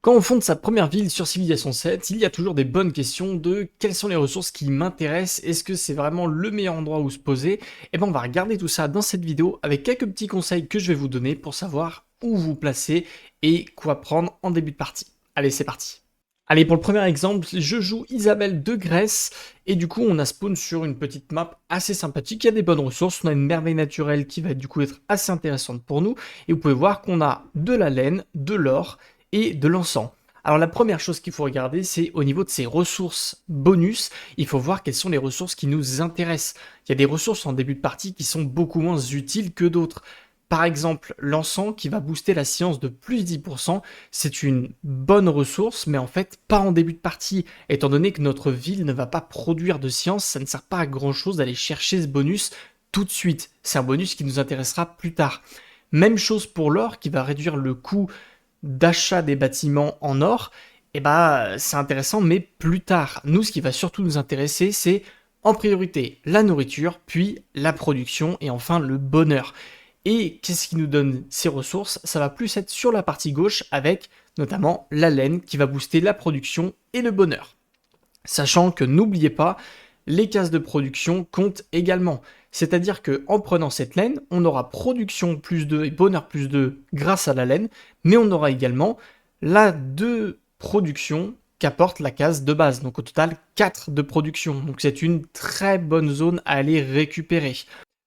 Quand on fonde sa première ville sur Civilization 7, il y a toujours des bonnes questions de quelles sont les ressources qui m'intéressent, est-ce que c'est vraiment le meilleur endroit où se poser? Et ben on va regarder tout ça dans cette vidéo avec quelques petits conseils que je vais vous donner pour savoir où vous placer et quoi prendre en début de partie. Allez, c'est parti. Allez, pour le premier exemple, je joue Isabelle de Grèce et du coup on a spawn sur une petite map assez sympathique, il y a des bonnes ressources, on a une merveille naturelle qui va du coup être assez intéressante pour nous et vous pouvez voir qu'on a de la laine, de l'or et de l'encens. Alors la première chose qu'il faut regarder, c'est au niveau de ces ressources bonus, il faut voir quelles sont les ressources qui nous intéressent. Il y a des ressources en début de partie qui sont beaucoup moins utiles que d'autres. Par exemple, l'encens qui va booster la science de plus 10%, c'est une bonne ressource, mais en fait pas en début de partie, étant donné que notre ville ne va pas produire de science, ça ne sert pas à grand chose d'aller chercher ce bonus tout de suite. C'est un bonus qui nous intéressera plus tard. Même chose pour l'or qui va réduire le coût d'achat des bâtiments en or, et bah c'est intéressant, mais plus tard. Nous, ce qui va surtout nous intéresser, c'est en priorité la nourriture, puis la production et enfin le bonheur. Et qu'est-ce qui nous donne ces ressources? Ça va plus être sur la partie gauche avec notamment la laine qui va booster la production et le bonheur. Sachant que n'oubliez pas, les cases de production comptent également. C'est-à-dire que en prenant cette laine, on aura production plus 2 et bonheur plus 2 grâce à la laine, mais on aura également la 2 production qu'apporte la case de base. Donc au total 4 de production. Donc c'est une très bonne zone à aller récupérer.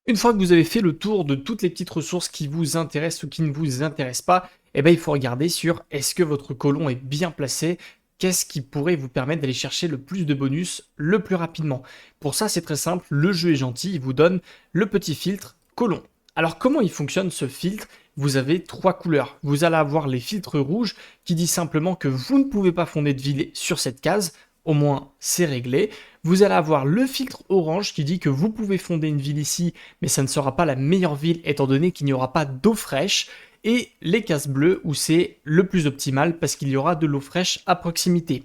Une fois que vous avez fait le tour de toutes les petites ressources qui vous intéressent ou qui ne vous intéressent pas, eh ben, il faut regarder sur est-ce que votre colon est bien placé, qu'est-ce qui pourrait vous permettre d'aller chercher le plus de bonus le plus rapidement. Pour ça, c'est très simple, le jeu est gentil, il vous donne le petit filtre colon. Alors comment il fonctionne ce filtre? Vous avez 3 couleurs. Vous allez avoir les filtres rouges qui disent simplement que vous ne pouvez pas fonder de ville sur cette case, au moins c'est réglé. Vous allez avoir le filtre orange qui dit que vous pouvez fonder une ville ici, mais ça ne sera pas la meilleure ville étant donné qu'il n'y aura pas d'eau fraîche. Et les cases bleues où c'est le plus optimal parce qu'il y aura de l'eau fraîche à proximité.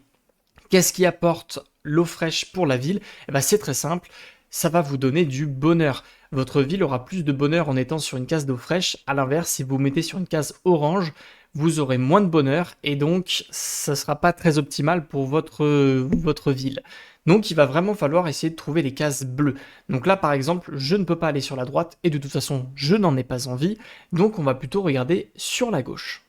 Qu'est-ce qui apporte l'eau fraîche pour la ville? Eh ben, c'est très simple, ça va vous donner du bonheur. Votre ville aura plus de bonheur en étant sur une case d'eau fraîche. À l'inverse, si vous mettez sur une case orange, vous aurez moins de bonheur et donc ça ne sera pas très optimal pour votre ville. Donc il va vraiment falloir essayer de trouver les cases bleues. Donc là par exemple, je ne peux pas aller sur la droite et de toute façon, je n'en ai pas envie. Donc on va plutôt regarder sur la gauche.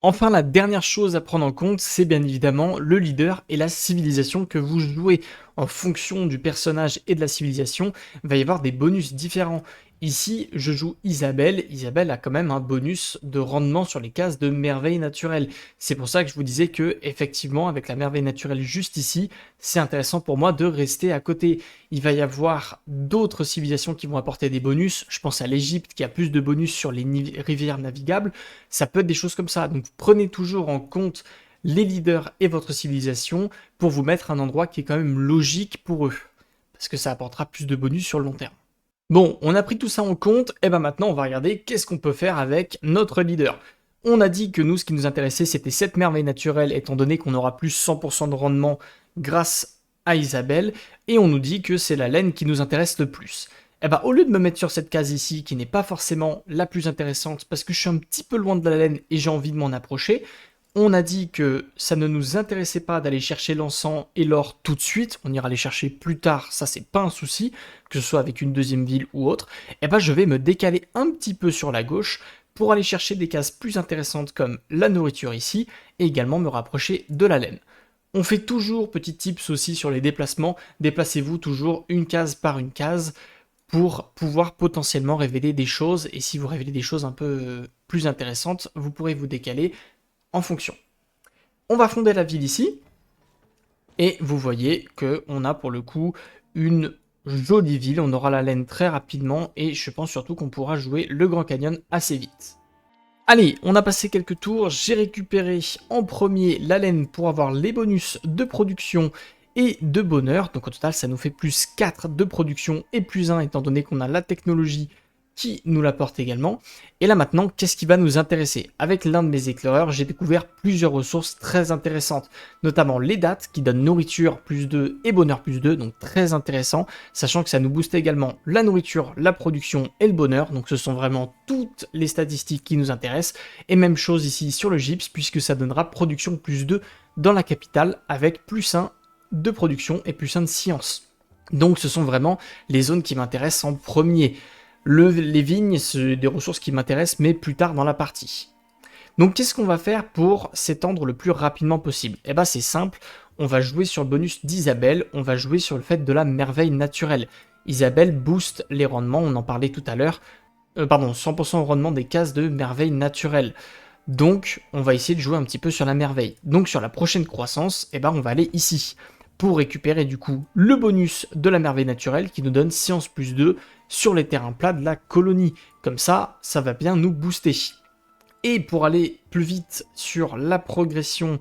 Enfin, la dernière chose à prendre en compte, c'est bien évidemment le leader et la civilisation que vous jouez. En fonction du personnage et de la civilisation, il va y avoir des bonus différents. Ici, je joue Isabelle. Isabelle a quand même un bonus de rendement sur les cases de merveille naturelle. C'est pour ça que je vous disais que, effectivement, avec la merveille naturelle juste ici, c'est intéressant pour moi de rester à côté. Il va y avoir d'autres civilisations qui vont apporter des bonus. Je pense à l'Égypte qui a plus de bonus sur les rivières navigables. Ça peut être des choses comme ça. Donc prenez toujours en compte les leaders et votre civilisation pour vous mettre à un endroit qui est quand même logique pour eux. Parce que ça apportera plus de bonus sur le long terme. Bon, on a pris tout ça en compte, et ben maintenant on va regarder qu'est-ce qu'on peut faire avec notre leader. On a dit que nous, ce qui nous intéressait, c'était cette merveille naturelle, étant donné qu'on aura plus 100% de rendement grâce à Isabelle, et on nous dit que c'est la laine qui nous intéresse le plus. Et ben au lieu de me mettre sur cette case ici, qui n'est pas forcément la plus intéressante, parce que je suis un petit peu loin de la laine et j'ai envie de m'en approcher, on a dit que ça ne nous intéressait pas d'aller chercher l'encens et l'or tout de suite, on ira les chercher plus tard, ça c'est pas un souci, que ce soit avec une deuxième ville ou autre, et ben je vais me décaler un petit peu sur la gauche pour aller chercher des cases plus intéressantes comme la nourriture ici, et également me rapprocher de la laine. On fait toujours, petit tips aussi sur les déplacements, déplacez-vous toujours une case par une case pour pouvoir potentiellement révéler des choses, et si vous révélez des choses un peu plus intéressantes, vous pourrez vous décaler en fonction. On va fonder la ville ici, et vous voyez qu'on a pour le coup une jolie ville, on aura la laine très rapidement, et je pense surtout qu'on pourra jouer le Grand Canyon assez vite. Allez, on a passé quelques tours, j'ai récupéré en premier la laine pour avoir les bonus de production et de bonheur, donc au total ça nous fait plus 4 de production et plus 1 étant donné qu'on a la technologie qui nous l'apporte également. Et là maintenant, qu'est-ce qui va nous intéresser? Avec l'un de mes éclaireurs, j'ai découvert plusieurs ressources très intéressantes, notamment les dates qui donnent nourriture plus 2 et bonheur plus 2, donc très intéressant, sachant que ça nous booste également la nourriture, la production et le bonheur, donc ce sont vraiment toutes les statistiques qui nous intéressent. Et même chose ici sur le gypse, puisque ça donnera production plus 2 dans la capitale, avec plus 1 de production et plus 1 de science. Donc ce sont vraiment les zones qui m'intéressent en premier. Les vignes, c'est des ressources qui m'intéressent, mais plus tard dans la partie. Donc qu'est-ce qu'on va faire pour s'étendre le plus rapidement possible? Eh bien c'est simple, on va jouer sur le bonus d'Isabelle, on va jouer sur le fait de la merveille naturelle. Isabelle booste les rendements, on en parlait tout à l'heure, 100% au rendement des cases de merveille naturelle. Donc on va essayer de jouer un petit peu sur la merveille. Donc sur la prochaine croissance, eh ben, on va aller ici pour récupérer du coup le bonus de la merveille naturelle qui nous donne science plus 2 sur les terrains plats de la colonie. Comme ça, ça va bien nous booster. Et pour aller plus vite sur la progression,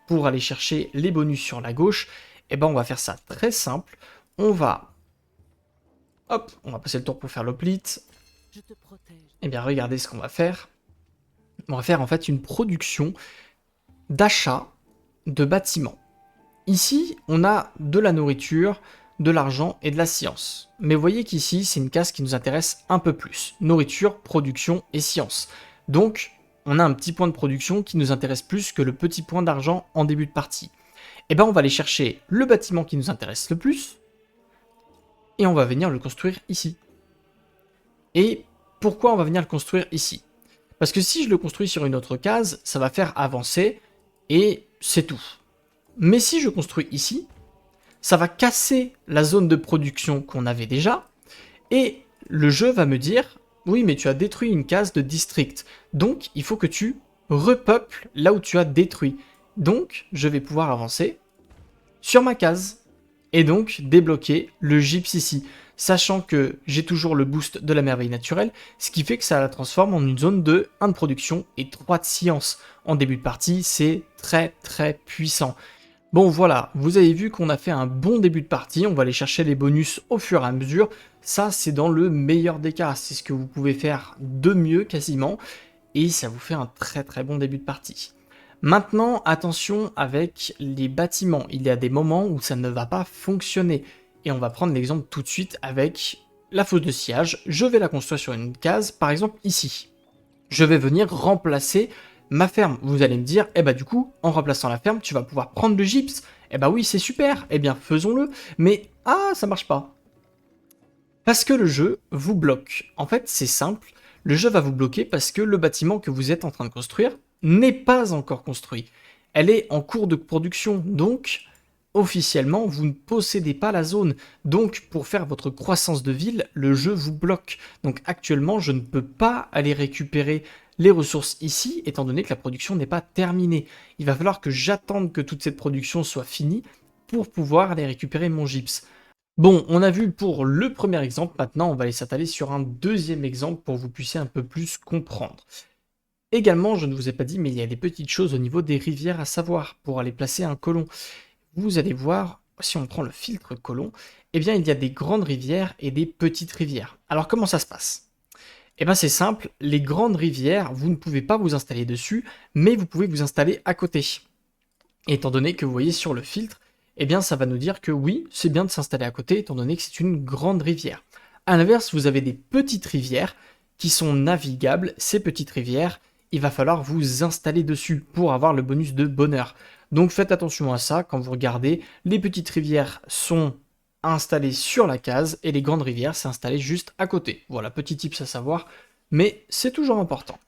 pour aller chercher les bonus sur la gauche, eh ben on va faire ça très simple. On va passer le tour pour faire l'hoplite. Eh bien regardez ce qu'on va faire. On va faire en fait une production d'achat de bâtiments. Ici, on a de la nourriture, de l'argent et de la science. Mais vous voyez qu'ici, c'est une case qui nous intéresse un peu plus. Nourriture, production et science. Donc, on a un petit point de production qui nous intéresse plus que le petit point d'argent en début de partie. Et bien, on va aller chercher le bâtiment qui nous intéresse le plus. Et on va venir le construire ici. Et pourquoi on va venir le construire ici? Parce que si je le construis sur une autre case, ça va faire avancer et c'est tout. Mais si je construis ici, ça va casser la zone de production qu'on avait déjà et le jeu va me dire « Oui, mais tu as détruit une case de district, donc il faut que tu repeuples là où tu as détruit. » Donc, je vais pouvoir avancer sur ma case et donc débloquer le gypse ici, sachant que j'ai toujours le boost de la merveille naturelle, ce qui fait que ça la transforme en une zone de 1 de production et 3 de science. En début de partie, c'est très très puissant. Bon voilà, vous avez vu qu'on a fait un bon début de partie, on va aller chercher les bonus au fur et à mesure. Ça, c'est dans le meilleur des cas, c'est ce que vous pouvez faire de mieux quasiment, et ça vous fait un très très bon début de partie. Maintenant, attention avec les bâtiments, il y a des moments où ça ne va pas fonctionner. Et on va prendre l'exemple tout de suite avec la fosse de sillage. Je vais la construire sur une case, par exemple ici. Je vais venir remplacer ma ferme. Vous allez me dire, eh bah du coup, en remplaçant la ferme, tu vas pouvoir prendre le gypse. Eh bah oui, c'est super, eh bien faisons-le. Mais, ça marche pas. Parce que le jeu vous bloque. En fait, c'est simple, le jeu va vous bloquer parce que le bâtiment que vous êtes en train de construire n'est pas encore construit. Elle est en cours de production, donc officiellement, vous ne possédez pas la zone. Donc, pour faire votre croissance de ville, le jeu vous bloque. Donc actuellement, je ne peux pas aller récupérer les ressources ici, étant donné que la production n'est pas terminée. Il va falloir que j'attende que toute cette production soit finie pour pouvoir aller récupérer mon gypse. Bon, on a vu pour le premier exemple, maintenant on va aller s'atteler sur un deuxième exemple pour que vous puissiez un peu plus comprendre. Également, je ne vous ai pas dit, mais il y a des petites choses au niveau des rivières à savoir pour aller placer un colon. Vous allez voir, si on prend le filtre colon, eh bien il y a des grandes rivières et des petites rivières. Alors comment ça se passe? Eh bien c'est simple, les grandes rivières, vous ne pouvez pas vous installer dessus, mais vous pouvez vous installer à côté. Et étant donné que vous voyez sur le filtre, eh bien ça va nous dire que oui, c'est bien de s'installer à côté, étant donné que c'est une grande rivière. A l'inverse, vous avez des petites rivières qui sont navigables. Ces petites rivières, il va falloir vous installer dessus pour avoir le bonus de bonheur. Donc faites attention à ça quand vous regardez, les petites rivières sont installées sur la case et les grandes rivières c'est installé juste à côté. Voilà, petit tips à savoir, mais c'est toujours important.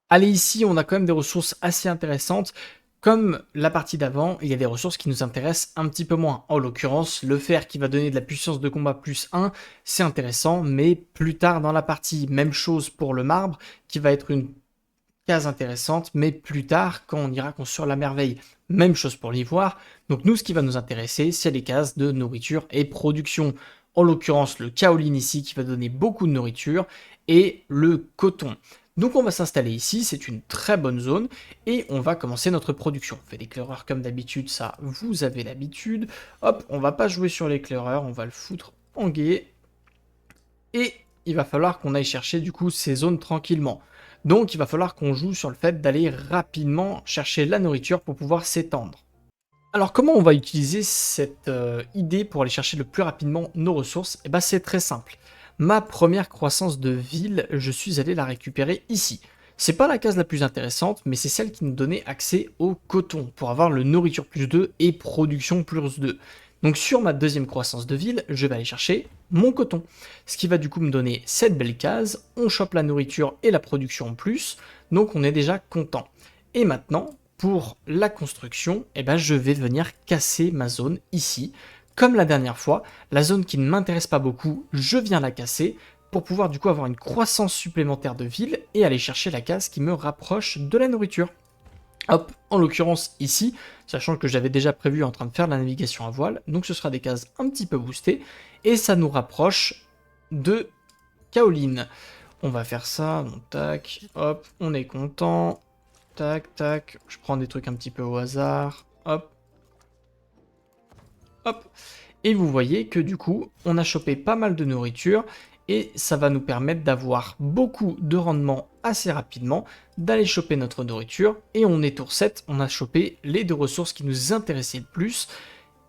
Allez, ici on a quand même des ressources assez intéressantes. Comme la partie d'avant, il y a des ressources qui nous intéressent un petit peu moins. En l'occurrence, le fer qui va donner de la puissance de combat plus 1, c'est intéressant, mais plus tard dans la partie. Même chose pour le marbre, qui va être une case intéressante, mais plus tard, quand on ira construire la merveille. Même chose pour l'ivoire. Donc nous, ce qui va nous intéresser, c'est les cases de nourriture et production. En l'occurrence, le kaolin ici, qui va donner beaucoup de nourriture, et le coton. Donc on va s'installer ici, c'est une très bonne zone, et on va commencer notre production. On fait l'éclaireur comme d'habitude, ça vous avez l'habitude. Hop, on va pas jouer sur l'éclaireur, on va le foutre en guet. Et il va falloir qu'on aille chercher du coup ces zones tranquillement. Donc il va falloir qu'on joue sur le fait d'aller rapidement chercher la nourriture pour pouvoir s'étendre. Alors comment on va utiliser cette idée pour aller chercher le plus rapidement nos ressources? Eh ben c'est très simple. Ma première croissance de ville, je suis allé la récupérer ici. C'est pas la case la plus intéressante, mais c'est celle qui nous donnait accès au coton pour avoir le nourriture plus 2 et production plus 2. Donc sur ma deuxième croissance de ville, je vais aller chercher mon coton. Ce qui va du coup me donner cette belle case, on chope la nourriture et la production en plus, donc on est déjà content. Et maintenant, pour la construction, eh ben, je vais venir casser ma zone ici. Comme la dernière fois, la zone qui ne m'intéresse pas beaucoup, je viens la casser pour pouvoir du coup avoir une croissance supplémentaire de ville et aller chercher la case qui me rapproche de la nourriture. Hop, en l'occurrence ici, sachant que j'avais déjà prévu en train de faire la navigation à voile, donc ce sera des cases un petit peu boostées, et ça nous rapproche de Kaolin. On va faire ça, donc tac, hop, on est content, tac, tac, je prends des trucs un petit peu au hasard, hop, hop, et vous voyez que du coup, on a chopé pas mal de nourriture, et ça va nous permettre d'avoir beaucoup de rendement assez rapidement, d'aller choper notre nourriture, et on est tour 7, on a chopé les deux ressources qui nous intéressaient le plus,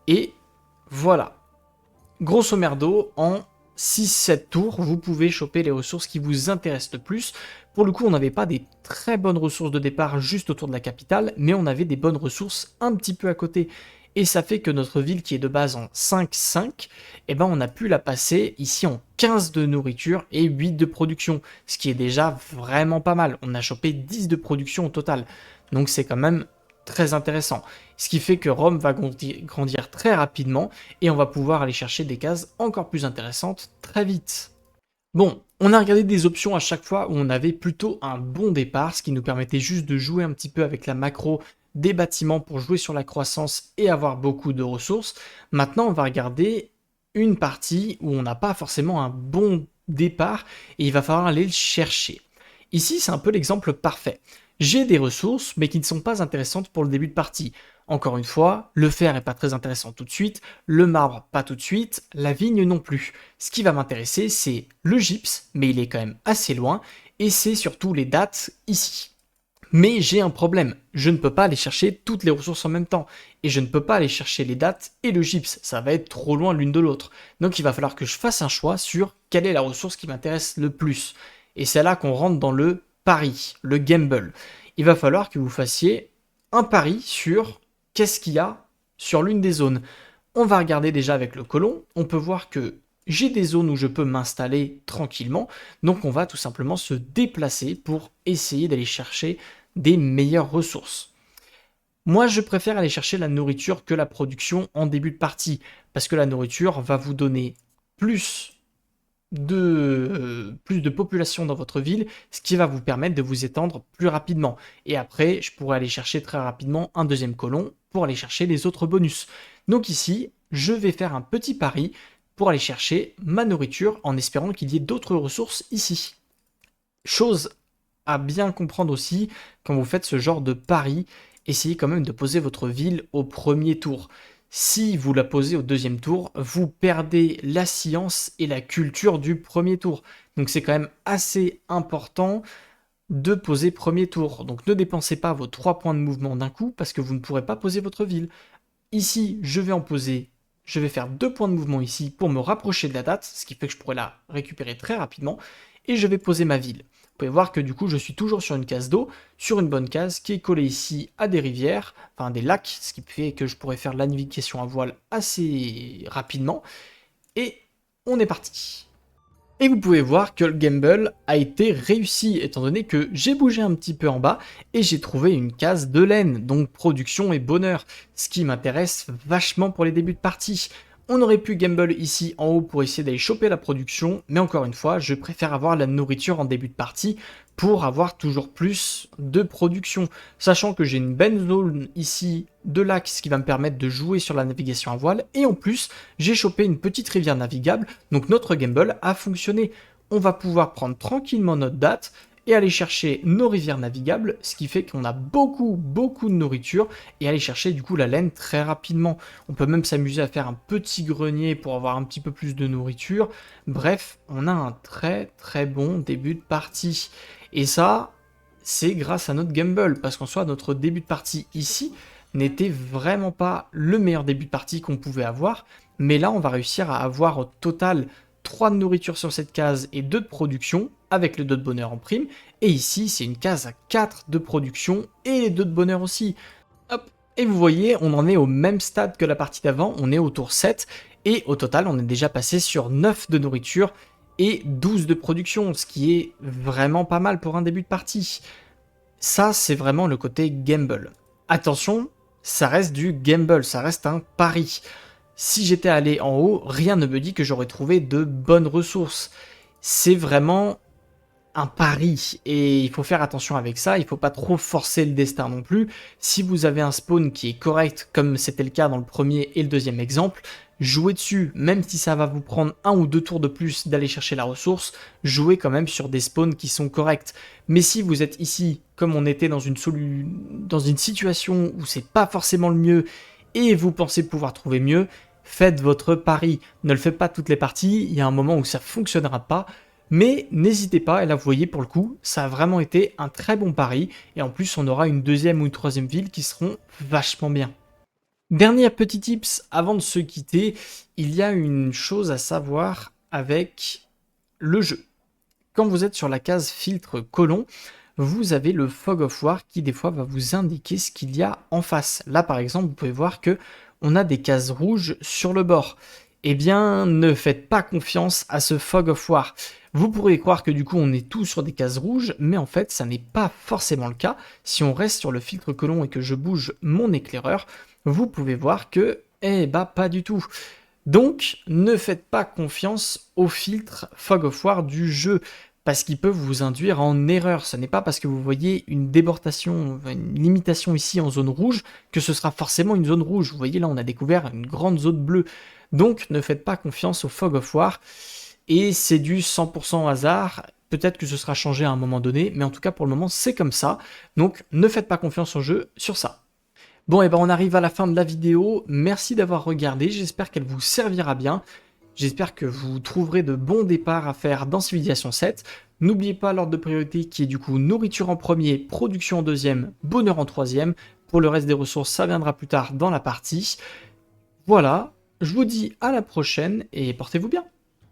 et voilà. Grosso merdo, en 6-7 tours, vous pouvez choper les ressources qui vous intéressent le plus. Pour le coup, on n'avait pas des très bonnes ressources de départ juste autour de la capitale, mais on avait des bonnes ressources un petit peu à côté. Et ça fait que notre ville qui est de base en 5-5, eh ben on a pu la passer ici en 15 de nourriture et 8 de production, ce qui est déjà vraiment pas mal. On a chopé 10 de production au total, donc c'est quand même très intéressant. Ce qui fait que Rome va grandir très rapidement et on va pouvoir aller chercher des cases encore plus intéressantes très vite. Bon, on a regardé des options à chaque fois où on avait plutôt un bon départ, ce qui nous permettait juste de jouer un petit peu avec la macro des bâtiments pour jouer sur la croissance et avoir beaucoup de ressources. Maintenant, on va regarder une partie où on n'a pas forcément un bon départ et il va falloir aller le chercher. Ici, c'est un peu l'exemple parfait. J'ai des ressources, mais qui ne sont pas intéressantes pour le début de partie. Encore une fois, le fer n'est pas très intéressant tout de suite, le marbre pas tout de suite, la vigne non plus. Ce qui va m'intéresser, c'est le gypse, mais il est quand même assez loin, et c'est surtout les dattes ici. Mais j'ai un problème, je ne peux pas aller chercher toutes les ressources en même temps, et je ne peux pas aller chercher les dattes et le gypse, ça va être trop loin l'une de l'autre. Donc il va falloir que je fasse un choix sur quelle est la ressource qui m'intéresse le plus. Et c'est là qu'on rentre dans le pari, le gamble. Il va falloir que vous fassiez un pari sur qu'est-ce qu'il y a sur l'une des zones. On va regarder déjà avec le colon, on peut voir que j'ai des zones où je peux m'installer tranquillement, donc on va tout simplement se déplacer pour essayer d'aller chercher des meilleures ressources. Moi, je préfère aller chercher la nourriture que la production en début de partie, parce que la nourriture va vous donner plus plus de population dans votre ville, ce qui va vous permettre de vous étendre plus rapidement. Et après, je pourrais aller chercher très rapidement un deuxième colon pour aller chercher les autres bonus. Donc ici, je vais faire un petit pari pour aller chercher ma nourriture en espérant qu'il y ait d'autres ressources ici. Chose à bien comprendre aussi, quand vous faites ce genre de pari, essayez quand même de poser votre ville au premier tour. Si vous la posez au deuxième tour, vous perdez la science et la culture du premier tour. Donc c'est quand même assez important de poser premier tour. Donc ne dépensez pas vos 3 points de mouvement d'un coup parce que vous ne pourrez pas poser votre ville. Ici, je vais faire 2 points de mouvement ici pour me rapprocher de la date, ce qui fait que je pourrais la récupérer très rapidement, et je vais poser ma ville. Vous pouvez voir que du coup je suis toujours sur une case d'eau, sur une bonne case qui est collée ici à des rivières, enfin des lacs, ce qui fait que je pourrais faire la navigation à voile assez rapidement, et on est parti. Et vous pouvez voir que le gamble a été réussi, étant donné que j'ai bougé un petit peu en bas et j'ai trouvé une case de laine, donc production et bonheur, ce qui m'intéresse vachement pour les débuts de partie. On aurait pu gamble ici en haut pour essayer d'aller choper la production, mais encore une fois, je préfère avoir la nourriture en début de partie pour avoir toujours plus de production. Sachant que j'ai une belle zone ici de lac, ce qui va me permettre de jouer sur la navigation à voile, et en plus, j'ai chopé une petite rivière navigable, donc notre gamble a fonctionné. On va pouvoir prendre tranquillement notre date, et aller chercher nos rivières navigables, ce qui fait qu'on a beaucoup de nourriture, et aller chercher du coup la laine très rapidement. On peut même s'amuser à faire un petit grenier pour avoir un petit peu plus de nourriture. Bref, on a un très bon début de partie. Et ça, c'est grâce à notre gamble, parce qu'en soi, notre début de partie ici n'était vraiment pas le meilleur début de partie qu'on pouvait avoir, mais là, on va réussir à avoir au total 3 de nourriture sur cette case et 2 de production, avec le 2 de bonheur en prime, et ici, c'est une case à 4 de production et les 2 de bonheur aussi. Hop. Et vous voyez, on en est au même stade que la partie d'avant, on est au tour 7, et au total, on est déjà passé sur 9 de nourriture et 12 de production, ce qui est vraiment pas mal pour un début de partie. Ça, c'est vraiment le côté gamble. Attention, ça reste du gamble, ça reste un pari. Si j'étais allé en haut, rien ne me dit que j'aurais trouvé de bonnes ressources. C'est vraiment un pari, et il faut faire attention avec ça, il faut pas trop forcer le destin non plus. Si vous avez un spawn qui est correct, comme c'était le cas dans le premier et le deuxième exemple, jouez dessus, même si ça va vous prendre 1 ou 2 tours de plus d'aller chercher la ressource, jouez quand même sur des spawns qui sont corrects. Mais si vous êtes ici, comme on était dans une situation où c'est pas forcément le mieux, et vous pensez pouvoir trouver mieux, faites votre pari. Ne le faites pas toutes les parties, il y a un moment où ça fonctionnera pas, mais n'hésitez pas, et là vous voyez pour le coup, ça a vraiment été un très bon pari, et en plus on aura une deuxième ou une troisième ville qui seront vachement bien. Dernier petit tips avant de se quitter, il y a une chose à savoir avec le jeu. Quand vous êtes sur la case filtre colon, vous avez le Fog of War qui des fois va vous indiquer ce qu'il y a en face. Là par exemple, vous pouvez voir que on a des cases rouges sur le bord. Eh bien, ne faites pas confiance à ce Fog of War. Vous pourriez croire que du coup on est tous sur des cases rouges, mais en fait ça n'est pas forcément le cas. Si on reste sur le filtre colon et que je bouge mon éclaireur, vous pouvez voir que, eh bah pas du tout. Donc, ne faites pas confiance au filtre Fog of War du jeu, parce qu'il peut vous induire en erreur. Ce n'est pas parce que vous voyez une débordation, une limitation ici en zone rouge, que ce sera forcément une zone rouge. Vous voyez là, on a découvert une grande zone bleue. Donc, ne faites pas confiance au Fog of War, et c'est du 100% hasard. Peut-être que ce sera changé à un moment donné, mais en tout cas pour le moment c'est comme ça. Donc, ne faites pas confiance au jeu sur ça. Bon, et ben on arrive à la fin de la vidéo. Merci d'avoir regardé, j'espère qu'elle vous servira bien. J'espère que vous trouverez de bons départs à faire dans Civilization 7. N'oubliez pas l'ordre de priorité qui est du coup nourriture en premier, production en deuxième, bonheur en troisième. Pour le reste des ressources, ça viendra plus tard dans la partie. Voilà, je vous dis à la prochaine et portez-vous bien.